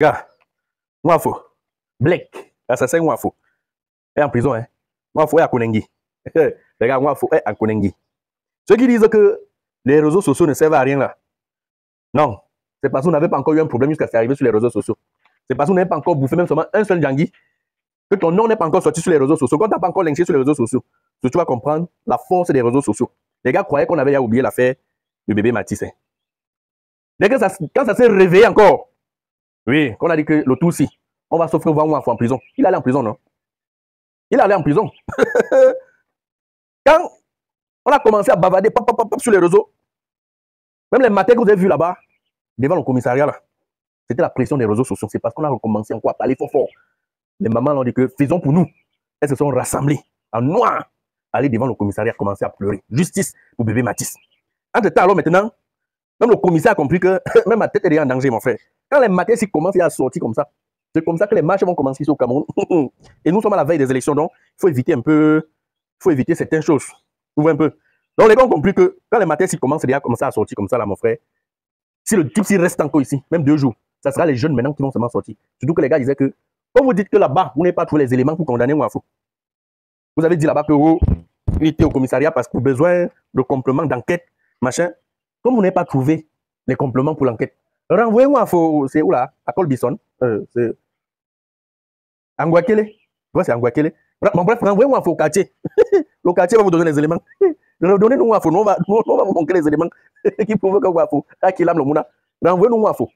Gars, Nwafo, Blake, assassin Nwafo, est en prison. Hein. Nwafo est à Konengi. Les gars, Nwafo est à Konengi. Ceux qui disent que les réseaux sociaux ne servent à rien là, non, c'est parce qu'on n'avait pas encore eu un problème jusqu'à ce arrivé sur les réseaux sociaux. C'est parce qu'on n'avait pas encore bouffé même seulement un seul Djangui, que ton nom n'est pas encore sorti sur les réseaux sociaux. Quand tu n'as pas encore lynché sur les réseaux sociaux, tu vas comprendre la force des réseaux sociaux. Les gars croyaient qu'on avait déjà oublié l'affaire du bébé Matisse. Hein. Quand ça s'est réveillé encore, oui, qu'on a dit que le tout si, on va s'offrir voir Nwafo en prison. Il allait en prison, non? Il allait en prison. Quand on a commencé à bavarder sur les réseaux, même les matins que vous avez vus là-bas, devant le commissariat, là, c'était la pression des réseaux sociaux. C'est parce qu'on a recommencé encore à parler fort. Les mamans ont dit que faisons pour nous. Elles se sont rassemblées en noir, aller devant le commissariat, commencer à pleurer. Justice pour bébé Matisse. Entre-temps, alors maintenant, même le commissaire a compris que même ma tête est en danger, mon frère. Quand les matins commencent à sortir comme ça, c'est comme ça que les marches vont commencer ici au Cameroun. Et nous sommes à la veille des élections, donc il faut éviter un peu, il faut éviter certaines choses. Vous voyez un peu. Donc les gars ont compris que quand les matins commencent déjà à commencer à sortir comme ça, là, mon frère, si le type s'il reste encore ici, même 2 jours, ça sera les jeunes maintenant qui vont seulement sortir. Surtout que les gars disaient que, comme vous dites que là-bas, vous n'avez pas trouvé les éléments pour condamner Nwafo. Vous avez dit là-bas que vous était au commissariat parce que vous avez besoin de compléments d'enquête, machin. Comme vous n'avez pas trouvé les compléments pour l'enquête, renvoyez-moi c'est où là? À Colbison. C'est Anguakele. Ouais, c'est Anguakele. Bon, bref, renvoyez-moi au quartier. Le quartier va vous donner les éléments. Donnez-nous Nwafo. Nous, on va vous manquer les éléments qui prouvent que Nwafo a qu'il a le mouna. Renvoyez-nous Nwafo.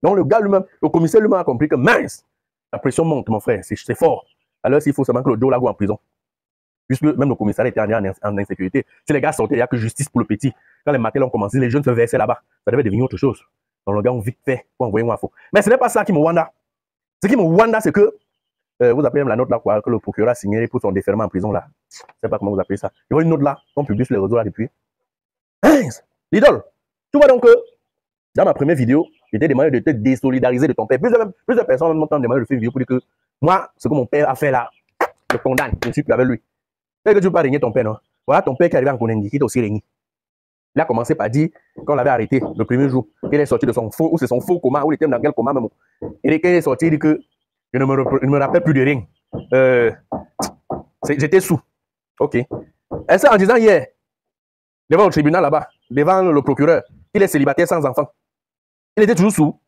Donc, le gars lui-même, le commissaire lui-même a compris que mince, la pression monte, mon frère. C'est fort. Alors, s'il faut seulement que le dos là go en prison. Puisque même le commissariat était en insécurité. Si les gars sortaient, il n'y a que justice pour le petit. Quand les matins ont commencé, les jeunes se versaient là-bas. Ça devait devenir autre chose. Donc, les gars ont vite fait pour envoyer Nwafo. Mais ce n'est pas ça qui me wanda. Ce qui me wanda, c'est que vous appelez même la note là, quoi, que le procureur a signé pour son déferment en prison là. Je ne sais pas comment vous appelez ça. Il y a une note là, qu'on publie sur les réseaux là depuis. L'idole. Tu vois donc que dans ma première vidéo, j'étais demandé de te désolidariser de ton père. Plusieurs personnes m'ont demandé de faire une vidéo pour dire que moi, ce que mon père a fait là, je condamne. Je ne suis plus avec lui. Et que tu ne veux pas régner ton père, non? Voilà ton père qui est arrivé en Konengi, qui t'a aussi régné. Il a commencé par dire, quand on l'avait arrêté le premier jour, qu'il est sorti de son faux, ou c'est son faux coma, ou il était dans quel coma même. Et qu'il est sorti, il dit que je ne me rappelle plus de rien. J'étais sous. Ok. Et ça en disant hier, devant le tribunal là-bas, devant le procureur, il est célibataire sans enfant. Il était toujours sous.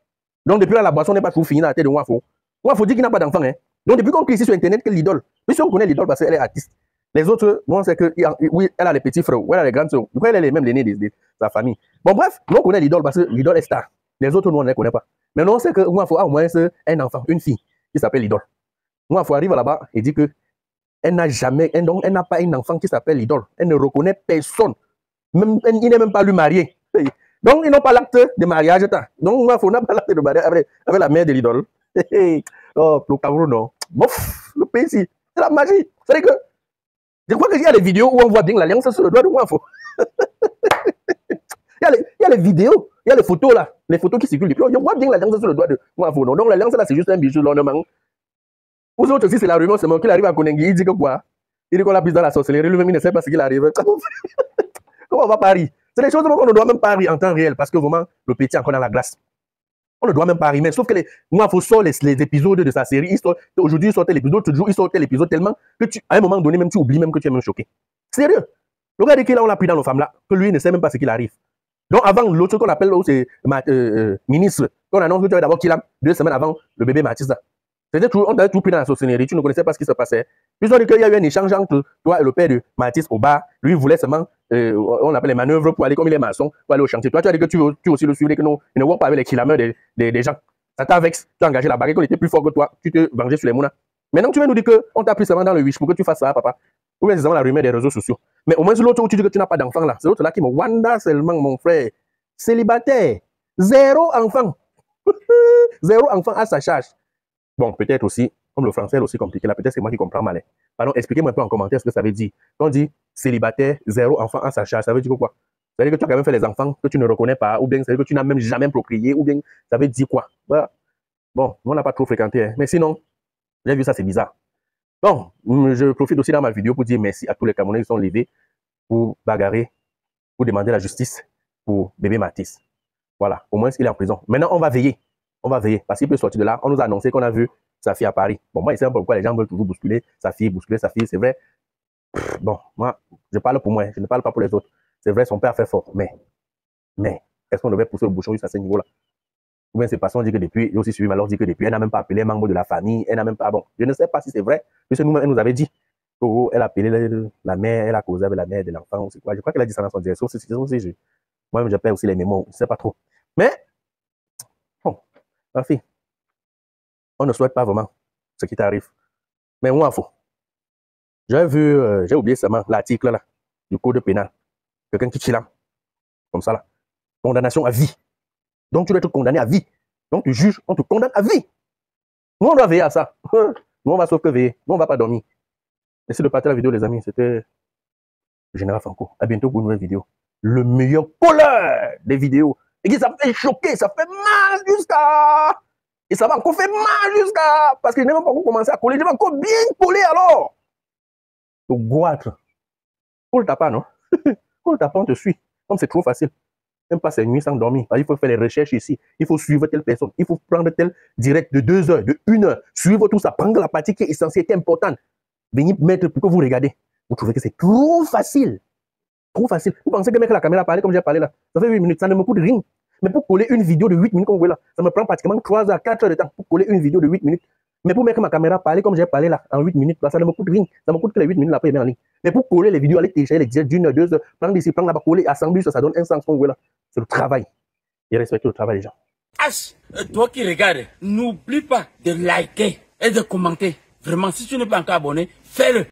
Donc depuis là, la boisson n'est pas toujours finie dans la tête de Nwafo. Nwafo dit qu'il n'a pas d'enfant. Hein. Donc depuis qu'on crie ici sur Internet, que l'idole. Puis on connaît l'idole parce qu'elle est artiste. Les autres, on sait que oui, elle a les petits frères, ou elle a les grandes soeurs. Du coup, elle est même l'aînée de sa famille. Bon, bref, nous on connaît l'idole parce que l'idole est star. Les autres, nous on ne les connaît pas. Mais nous on sait que Nwafo a au moins un enfant, une fille, qui s'appelle l'idole. Nwafo arrive là-bas et dit que elle n'a jamais, donc elle n'a pas un enfant qui s'appelle l'idole. Elle ne reconnaît personne. Même, il n'est même pas lui marié. Donc, ils n'ont pas l'acte de mariage. Donc, Nwafo n'a pas l'acte de mariage avec la mère de l'idole. Oh, le Cameroun, non. Bof, le pays ici, c'est la magie. C'est-à-dire que, je crois qu'il y a des vidéos où on voit bien l'alliance sur le doigt de Nwafo. Il y a les vidéos, il y a les photos là, les photos qui circulent depuis. On voit bien l'alliance sur le doigt de Nwafo. Donc, l'alliance là, c'est juste un bijou l'ornement. Aux autres aussi, c'est la rumeur, c'est moi qu'il arrive à Konengi. Il dit que quoi? Il dit qu'on l'a pris dans la sorcellerie. Lui-même, il ne sait pas ce qu'il arrive. Comment on va Paris? C'est des choses qu'on ne doit même pas rire en temps réel parce que vraiment, le petit est encore dans la glace. On ne doit même pas rire. Mais sauf que Nwafo sort les épisodes de sa série. Aujourd'hui, il sortait l'épisode, l'autre jour, il sortait l'épisode tellement que à un moment donné, même tu oublies même que tu es même choqué. Sérieux. Le gars dit qu'il l'a pris dans nos femmes là, que lui ne sait même pas ce qu'il arrive. Donc avant, l'autre qu'on appelle c'est ministre, qu'on annonce que tu avais d'abord qu'il a 2 semaines avant le bébé Matisse. On t'avait tout pris dans la sorcellerie, tu ne connaissais pas ce qui se passait. Puis on dit qu'il y a eu un échange entre toi et le père de Matisse au bar. Lui, il voulait seulement, on appelle les manœuvres pour aller comme il est maçon, pour aller au chantier. Toi, tu as dit que tu aussi le suivre, que non, il ne voit pas avec les kilameurs des gens. Ça t'a vexé, tu as engagé la barrière, qu'on était plus fort que toi, tu te vengeais sur les mounas. Maintenant, tu viens nous dire qu'on t'a pris seulement dans le wish pour que tu fasses ça, papa. Ou bien c'est seulement la rumeur des réseaux sociaux. Mais au moins, c'est l'autre où tu dis que tu n'as pas d'enfant là. C'est l'autre là qui me wanda seulement, mon frère. Célibataire. 0 enfant. 0 enfant à sa charge. Bon, peut-être aussi, comme le français est aussi compliqué, là, peut-être c'est moi qui comprends mal. Pardon, expliquez-moi un peu en commentaire ce que ça veut dire. Quand on dit célibataire, 0 enfant à sa charge, ça veut dire quoi? Ça veut dire que tu as quand même fait les enfants que tu ne reconnais pas, ou bien ça veut dire que tu n'as même jamais procréé, ou bien ça veut dire quoi? Voilà. Bon, on n'a pas trop fréquenté, hein. Mais sinon, j'ai vu ça, c'est bizarre. Bon, je profite aussi dans ma vidéo pour dire merci à tous les Camerounais qui sont levés pour bagarrer, pour demander la justice pour bébé Matisse. Voilà, au moins il est en prison. Maintenant, on va veiller. On va veiller. Parce qu'il peut sortir de là. On nous a annoncé qu'on a vu sa fille à Paris. Bon, moi, je sais pas pourquoi les gens veulent toujours bousculer sa fille, c'est vrai. Bon, moi, je parle pour moi, je ne parle pas pour les autres. C'est vrai, son père fait fort, mais est-ce qu'on devait pousser le bouchon jusqu'à ce niveau-là? Ou bien c'est parce qu'on dit que depuis, j'ai aussi suivi Malheur dit que depuis, elle n'a même pas appelé un membre de la famille, elle n'a même pas, bon, je ne sais pas si c'est vrai, puisque nous-mêmes, elle nous avait dit, oh, elle a appelé la mère, elle a causé avec la mère de l'enfant, c'est quoi, je crois qu'elle a dit ça dans son direct, moi-même, je perds aussi les mémoires, je ne sais pas trop. Mais, bon, ma fille, on ne souhaite pas vraiment ce qui t'arrive. Mais moi, faux. J'ai vu, j'ai oublié seulement l'article là, du code pénal. Quelqu'un qui tue là, comme ça là. Condamnation à vie. Donc tu dois être condamné à vie. Donc tu juges, on te condamne à vie. Nous on doit veiller à ça. Nous on va sauf que veiller. Nous on va pas dormir. Merci de partager la vidéo les amis. C'était le général Franco. À bientôt pour une nouvelle vidéo. Le meilleur colleur des vidéos. Et qui ça fait choquer, ça fait mal jusqu'à... Et ça va encore faire mal jusqu'à... Parce que je n'ai même pas encore commencé à coller. Je vais encore bien coller alors. Au goitre. Pour le tapin, non? Pour le tapin, on te suit. Comme c'est trop facile. Même pas ces nuits sans dormir. Il faut faire les recherches ici. Il faut suivre telle personne. Il faut prendre tel direct de 2 heures, de 1 heure. Suivre tout ça. Prendre la partie qui est essentielle, qui est importante. Venir mettre pour que vous regardez. Vous trouvez que c'est trop facile. Trop facile. Vous pensez que mettre la caméra parler comme j'ai parlé là, ça fait 8 minutes. Ça ne me coûte rien. Mais pour coller une vidéo de 8 minutes comme vous voyez là, ça me prend pratiquement 3 heures, 4 heures de temps pour coller une vidéo de 8 minutes. Mais pour mettre ma caméra parler comme j'ai parlé là, en 8 minutes, là, ça ne me coûte rien. Ça me coûte que les 8 minutes après, en ligne. Mais pour coller les vidéos, aller télécharger les directs d'une heure, 2 heures, prendre ici, prendre là-bas, coller, assembler, ça donne un sens comme vous voyez là. C'est le travail. Et respecter le travail des gens. H, toi qui regardes, n'oublie pas de liker et de commenter. Vraiment, si tu n'es pas encore abonné, fais-le.